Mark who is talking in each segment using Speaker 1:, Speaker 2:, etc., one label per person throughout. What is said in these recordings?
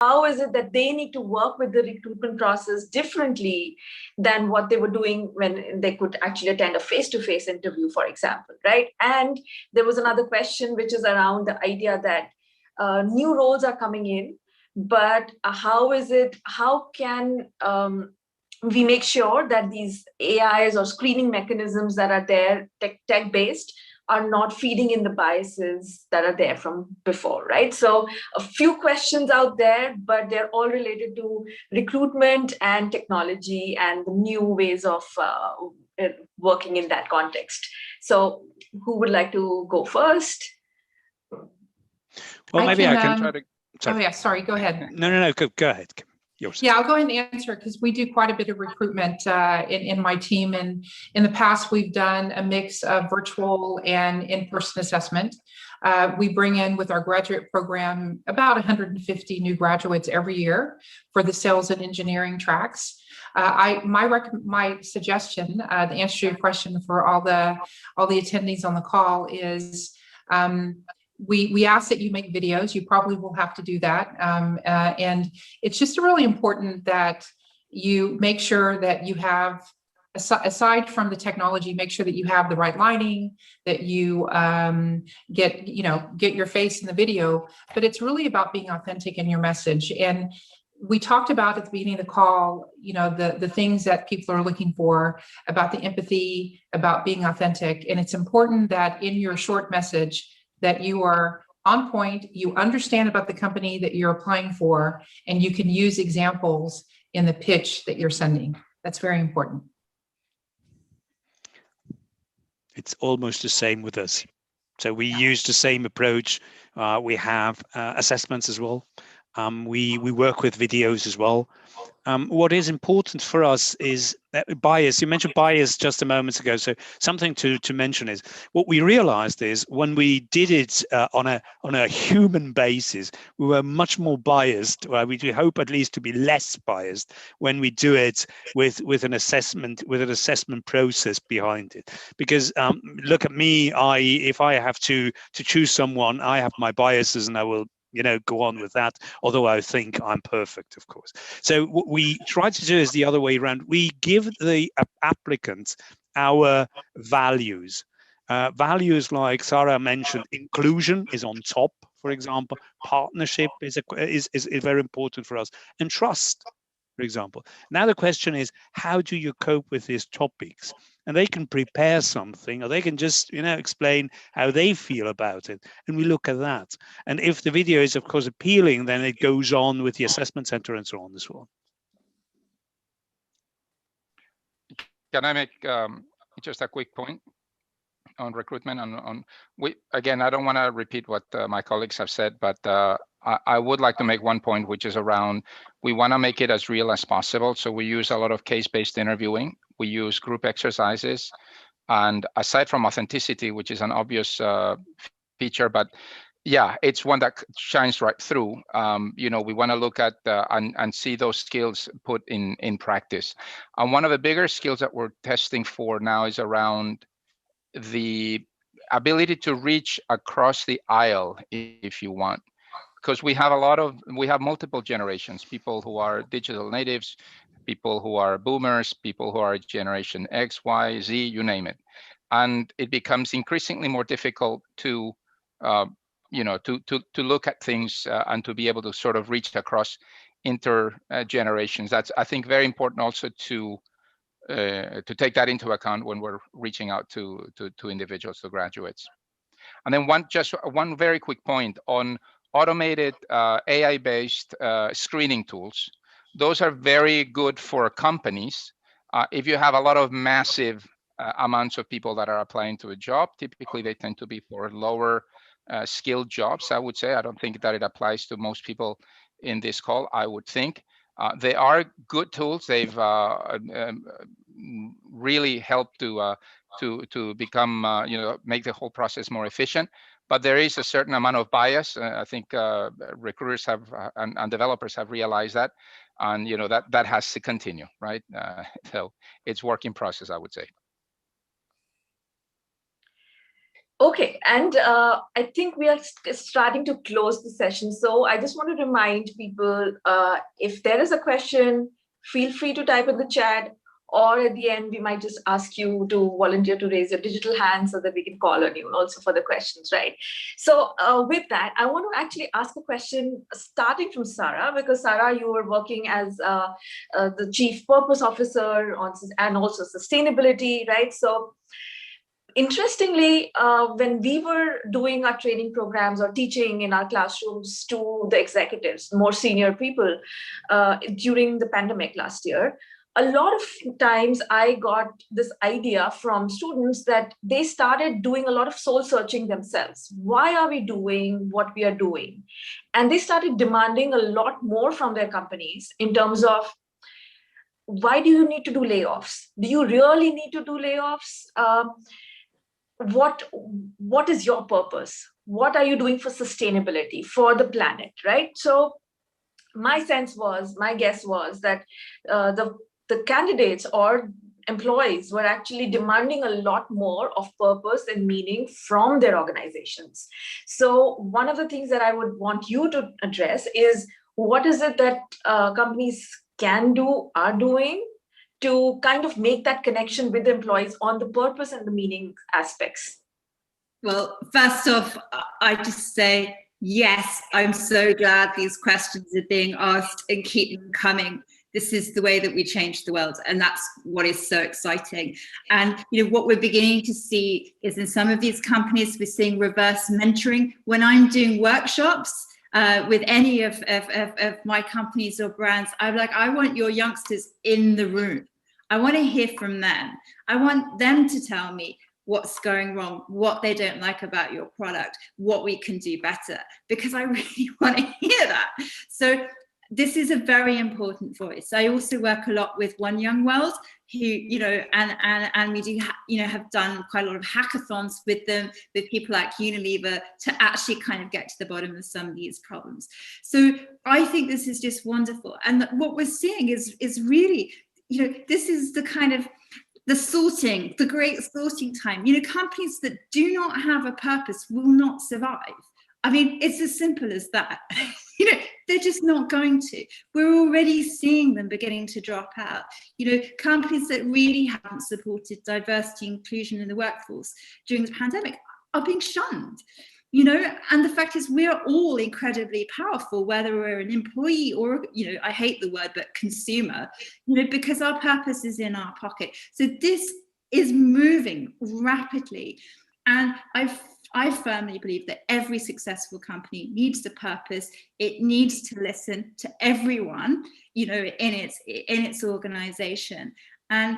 Speaker 1: how is it that they need to work with the recruitment process differently than what they were doing when they could actually attend a face-to-face interview, for example, right? And there was another question, which is around the idea that new roles are coming in, but how can we make sure that these AIs or screening mechanisms that are there, tech-based, are not feeding in the biases that are there from before, right? So a few questions out there, but they're all related to recruitment and technology and the new ways of working in that context. So who would like to go first?
Speaker 2: Well, maybe I can try to...
Speaker 3: Sorry. Oh yeah, sorry, go ahead.
Speaker 2: No, go ahead. Yours.
Speaker 3: Yeah, I'll go ahead and answer because we do quite a bit of recruitment in my team. And in the past, we've done a mix of virtual and in-person assessment. We bring in with our graduate program about 150 new graduates every year for the sales and engineering tracks. My suggestion, the answer to your question for all the attendees on the call is we ask that you make videos. You probably will have to do that. And it's just really important that you make sure that you have, aside from the technology, make sure that you have the right lighting, that you get your face in the video, but it's really about being authentic in your message. And we talked about at the beginning of the call, the things that people are looking for, about the empathy, about being authentic. And it's important that in your short message, that you are on point, you understand about the company that you're applying for, and you can use examples in the pitch that you're sending. That's very important.
Speaker 2: It's almost the same with us. So we use the same approach. We have assessments as well. We work with videos as well. What is important for us is bias. You mentioned bias just a moment ago. So something to mention is what we realized is when we did it on a human basis, we were much more biased. Well, we hope at least to be less biased when we do it with an assessment process behind it. Because look at me, if I have to choose someone, I have my biases and I will go on with that, although I think I'm perfect, of course. So what we try to do is the other way around. We give the applicants our values. Values like Sarah mentioned, inclusion is on top, for example. Partnership is very important for us. And trust, for example. Now the question is, how do you cope with these topics? And they can prepare something, or they can just, explain how they feel about it. And we look at that. And if the video is, of course, appealing, then it goes on with the assessment center and so on as well.
Speaker 4: Can I make just a quick point on recruitment? Again, I don't want to repeat what my colleagues have said, but I would like to make one point, which is around, we want to make it as real as possible. So we use a lot of case-based interviewing. We use group exercises. And aside from authenticity, which is an obvious feature, but yeah, it's one that shines right through. We want to look at and see those skills put in practice. And one of the bigger skills that we're testing for now is around the ability to reach across the aisle, if you want. Because we have multiple generations, people who are digital natives, people who are boomers, people who are generation X, Y, Z, you name it. And it becomes increasingly more difficult to look at things and to be able to sort of reach across intergenerations. That's, I think, very important also to take that into account when we're reaching out to individuals, to graduates. And then one very quick point on automated AI-based screening tools. Those are very good for companies. If you have a lot of massive amounts of people that are applying to a job, typically they tend to be for lower skilled jobs, I would say. I don't think that it applies to most people in this call, I would think. They are good tools. They've really helped to become, make the whole process more efficient. But there is a certain amount of bias. I think recruiters have and developers have realized that, and that has to continue, right? So it's work in process, I would say.
Speaker 1: Okay, and I think we are starting to close the session. So I just want to remind people, if there is a question, feel free to type in the chat, or at the end, we might just ask you to volunteer to raise your digital hand so that we can call on you also for the questions, right? So with that, I want to actually ask a question starting from Sarah, because Sarah, you were working as the Chief Purpose Officer and also sustainability, right? So interestingly, when we were doing our training programs or teaching in our classrooms to the executives, more senior people, during the pandemic last year, a lot of times I got this idea from students that they started doing a lot of soul searching themselves. Why are we doing what we are doing? And they started demanding a lot more from their companies in terms of, why do you need to do layoffs? Do you really need to do layoffs? What is your purpose? What are you doing for sustainability, for the planet, right? So my guess was that the candidates or employees were actually demanding a lot more of purpose and meaning from their organizations. So one of the things that I would want you to address is, what is it that companies can do, are doing, to kind of make that connection with the employees on the purpose and the meaning aspects?
Speaker 5: Well, first off, I just say, yes, I'm so glad these questions are being asked, and keep them coming. This is the way that we change the world, and that's what is so exciting. And what we're beginning to see is, in some of these companies, we're seeing reverse mentoring. When I'm doing workshops with any of my companies or brands, I'm like, I want your youngsters in the room. I want to hear from them. I want them to tell me what's going wrong, what they don't like about your product, what we can do better, because I really want to hear that. So this is a very important voice. I also work a lot with One Young World, who, and we do, have done quite a lot of hackathons with them, with people like Unilever, to actually kind of get to the bottom of some of these problems. So I think this is just wonderful. And what we're seeing is really, this is the kind of the great sorting time. Companies that do not have a purpose will not survive. I mean, it's as simple as that. They're just not going to. We're already seeing them beginning to drop out. Companies that really haven't supported diversity and inclusion in the workforce during the pandemic are being shunned. And the fact is, we're all incredibly powerful, whether we're an employee or, I hate the word, but consumer, because our purpose is in our pocket. So this is moving rapidly. And I firmly believe that every successful company needs a purpose. It needs to listen to everyone, in its organization. And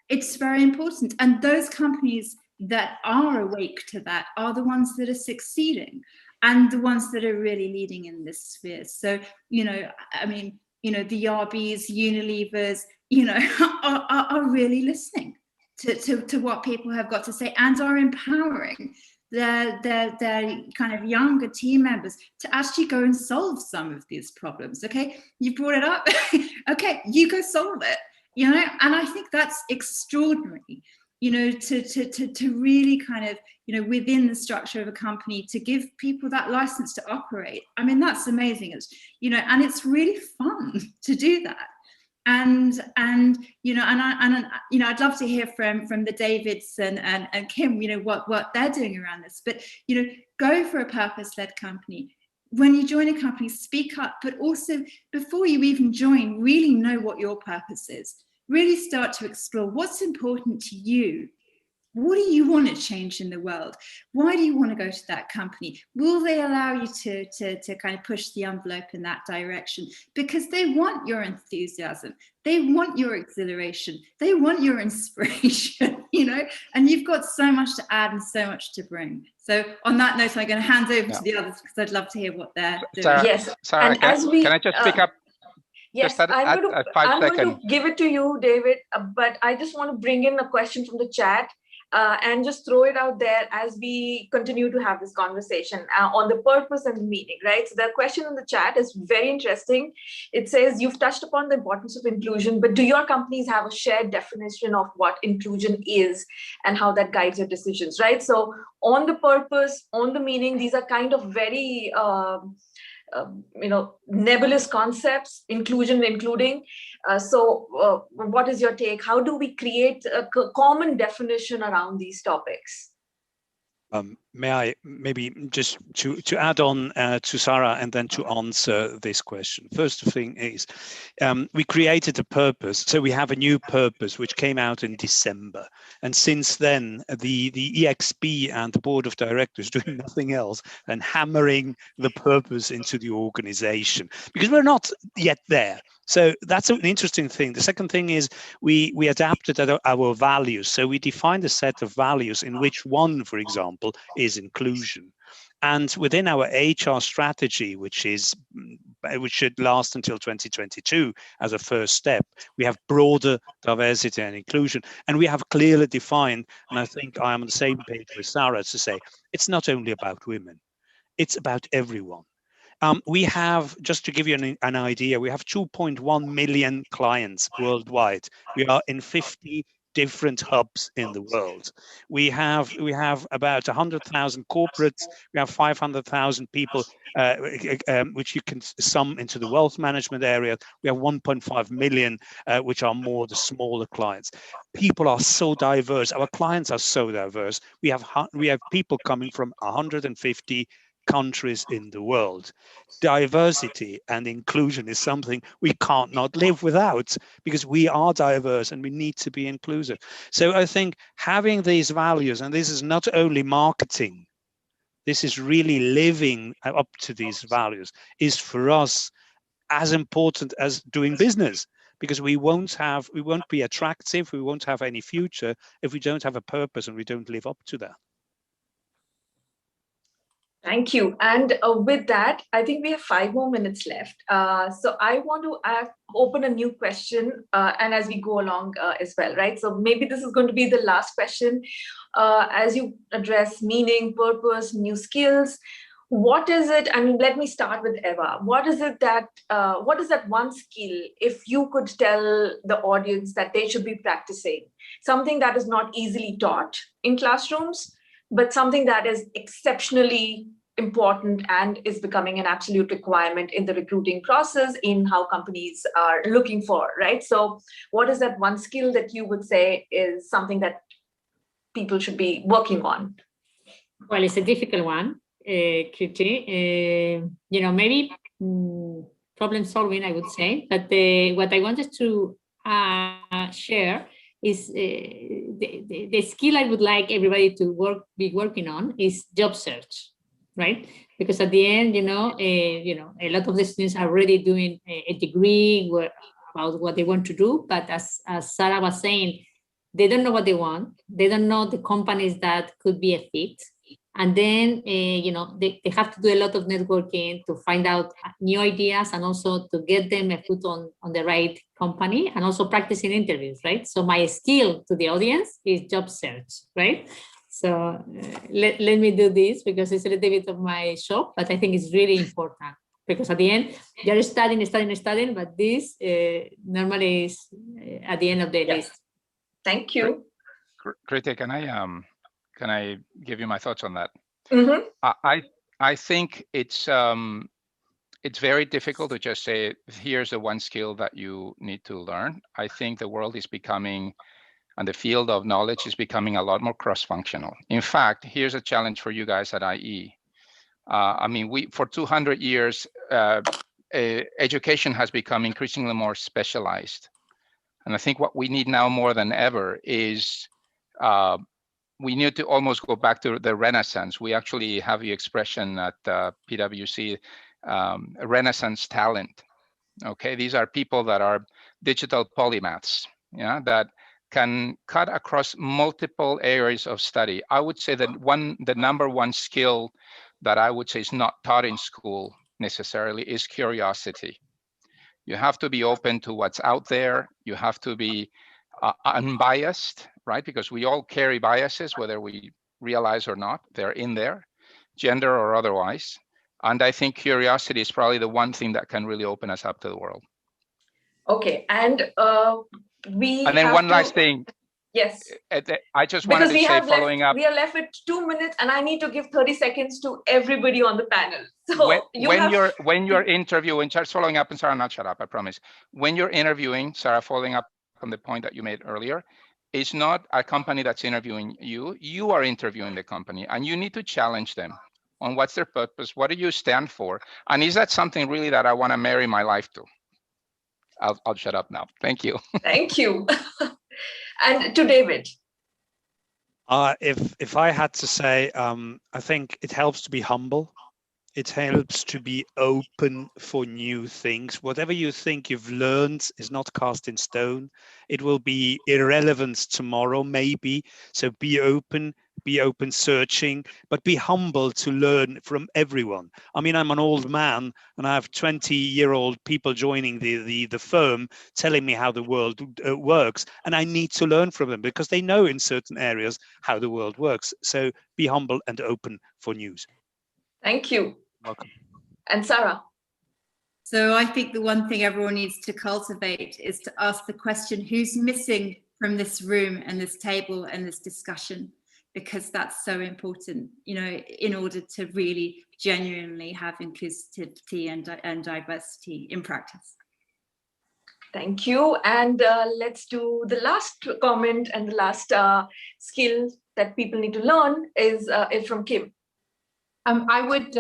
Speaker 5: it's very important. And those companies that are awake to that are the ones that are succeeding, and the ones that are really leading in this sphere. So, the RBs, Unilevers, are really listening to what people have got to say, and are empowering their kind of younger team members to actually go and solve some of these problems. Okay, you brought it up. Okay, you go solve it. And I think that's extraordinary. To really kind of, within the structure of a company, to give people that license to operate. I mean, that's amazing. It's, and it's really fun to do that. And I'd love to hear from the Davids and Kim, what they're doing around this. But, go for a purpose-led company. When you join a company, speak up, but also before you even join, really know what your purpose is. Really start to explore what's important to you. What do you want to change in the world? Why do you want to go to that company? Will they allow you to kind of push the envelope in that direction? Because they want your enthusiasm. They want your exhilaration. They want your inspiration, and you've got so much to add and so much to bring. So on that note, I'm going to hand over to the others, because I'd love to hear what they're doing.
Speaker 4: Sarah, can I just pick up?
Speaker 1: Yes, I'm going to give it to you, David, but I just want to bring in a question from the chat. and just throw it out there as we continue to have this conversation on the purpose and the meaning, right? So the question in the chat is very interesting. It says, you've touched upon the importance of inclusion, but do your companies have a shared definition of what inclusion is and how that guides your decisions, right? So on the purpose, on the meaning, these are kind of very nebulous concepts, inclusion, including. So what is your take? How do we create a common definition around these topics?
Speaker 2: May I maybe just to add on to Sarah and then to answer this question. First thing is, we created a purpose. So we have a new purpose which came out in December. And since then, the EXP and the board of directors doing nothing else than hammering the purpose into the organization, because we're not yet there. So that's an interesting thing. The second thing is we adapted our values. So we defined a set of values in which one, for example, is inclusion. And within our HR strategy, which should last until 2022 as a first step, we have broader diversity and inclusion. And we have clearly defined, and I think I am on the same page with Sarah to say, it's not only about women, it's about everyone. We have, just to give you an idea, we have 2.1 million clients worldwide. We are in 50 different hubs in the world. We have about 100,000 corporates. We have 500,000 people, which you can sum into the wealth management area. We have 1.5 million, which are more the smaller clients. People are so diverse. Our clients are so diverse. We have people coming from 150 countries in the world. Diversity and inclusion is something we can't not live without, because we are diverse and we need to be inclusive. So I think having these values, and this is not only marketing, this is really living up to these values, is for us as important as doing business, because we won't be attractive, we won't have any future if we don't have a purpose and we don't live up to that.
Speaker 1: Thank you. And with that, I think we have 5 more minutes left. So I want to open a new question, and as we go along as well, right? So maybe this is going to be the last question. As you address meaning, purpose, new skills, what is it? I mean, let me start with Eva. What is that one skill, if you could tell the audience that they should be practicing, something that is not easily taught in classrooms, but something that is exceptionally important and is becoming an absolute requirement in the recruiting process, in how companies are looking for, right? So what is that one skill that you would say is something that people should be working on?
Speaker 6: Well, it's a difficult one, Kirti. Maybe problem solving, I would say. But what I wanted to share is the skill I would like everybody to be working on is job search, right? Because at the end, a lot of the students are already doing a degree about what they want to do, but as Sarah was saying, they don't know what they want. They don't know the companies that could be a fit. And then, they have to do a lot of networking to find out new ideas and also to get them a foot on the right company, and also practicing interviews, right? So my skill to the audience is job search, right? So let me do this because it's a little bit of my shop, but I think it's really important because at the end, you're studying, but this normally is at the end of the list.
Speaker 1: Thank you.
Speaker 4: Kriti, can I give you my thoughts on that?
Speaker 1: Mm-hmm.
Speaker 4: I think it's very difficult to just say, here's the one skill that you need to learn. I think the world is becoming, and the field of knowledge is becoming a lot more cross-functional. In fact, here's a challenge for you guys at IE. For 200 years, education has become increasingly more specialized. And I think what we need now more than ever is we need to almost go back to the Renaissance. We actually have the expression at PwC, Renaissance talent. Okay, these are people that are digital polymaths, that can cut across multiple areas of study. I would say that the number one skill that I would say is not taught in school necessarily is curiosity. You have to be open to what's out there. You have to be unbiased, right? Because we all carry biases, whether we realize or not, they're in there, gender or otherwise. And I think curiosity is probably the one thing that can really open us up to the world.
Speaker 1: Okay, and we
Speaker 4: And then
Speaker 1: have
Speaker 4: one
Speaker 1: to,
Speaker 4: last thing.
Speaker 1: Yes.
Speaker 4: I just wanted to say, following up.
Speaker 1: We are left with 2 minutes, and I need to give 30 seconds to everybody on the panel. So
Speaker 4: when you're interviewing, just following up, and Sarah, not shut up, I promise. When you're interviewing, Sarah, following up on the point that you made earlier, it's not a company that's interviewing you. You are interviewing the company, and you need to challenge them on what's their purpose, what do you stand for, and is that something really that I want to marry my life to? I'll shut up now. Thank you.
Speaker 1: Thank you. And to David.
Speaker 2: If I had to say, I think it helps to be humble. It helps to be open for new things. Whatever you think you've learned is not cast in stone. It will be irrelevant tomorrow, maybe. So be open searching, but be humble to learn from everyone. I mean, I'm an old man and I have 20-year-old people joining the firm telling me how the world works. And I need to learn from them because they know in certain areas how the world works. So be humble and open for news.
Speaker 1: Thank you.
Speaker 2: Welcome.
Speaker 1: And Sarah?
Speaker 5: So I think the one thing everyone needs to cultivate is to ask the question, who's missing from this room and this table and this discussion? Because that's so important, you know, in order to really genuinely have inclusivity and diversity in practice.
Speaker 1: Thank you. And let's do the last comment, and the last skill that people need to learn is from Kim.
Speaker 3: I would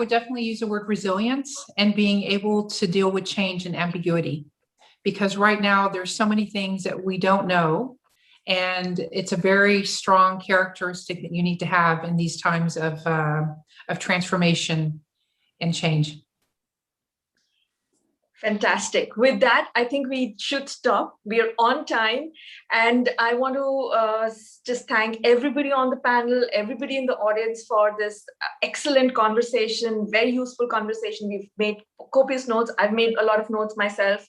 Speaker 3: definitely use the word resilience and being able to deal with change and ambiguity, because right now there's so many things that we don't know, and it's a very strong characteristic that you need to have in these times of transformation and change.
Speaker 1: Fantastic. With that, I think we should stop. We are on time. And I want to just thank everybody on the panel, everybody in the audience for this excellent conversation, very useful conversation. We've made copious notes. I've made a lot of notes myself.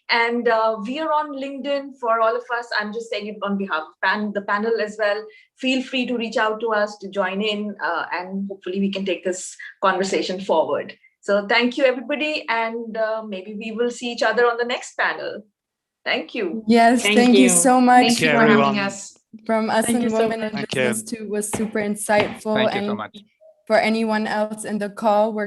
Speaker 1: And we are on LinkedIn for all of us. I'm just saying it on behalf of the panel as well. Feel free to reach out to us to join in, and hopefully we can take this conversation forward. So thank you, everybody, and maybe we will see each other on the next panel. Thank you.
Speaker 7: Yes, thank you so much.
Speaker 3: Thank you for having us.
Speaker 7: From us in
Speaker 6: so
Speaker 7: Women in Business too was super insightful.
Speaker 4: Thank you so much.
Speaker 7: For anyone else in the call,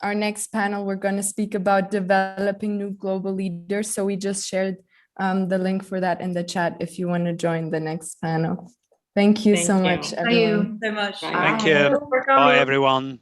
Speaker 7: our next panel, we're going to speak about developing new global leaders. So we just shared the link for that in the chat if you want to join the next panel. Thank you so much, everyone.
Speaker 5: Thank you so much.
Speaker 2: Thank you. Bye, everyone.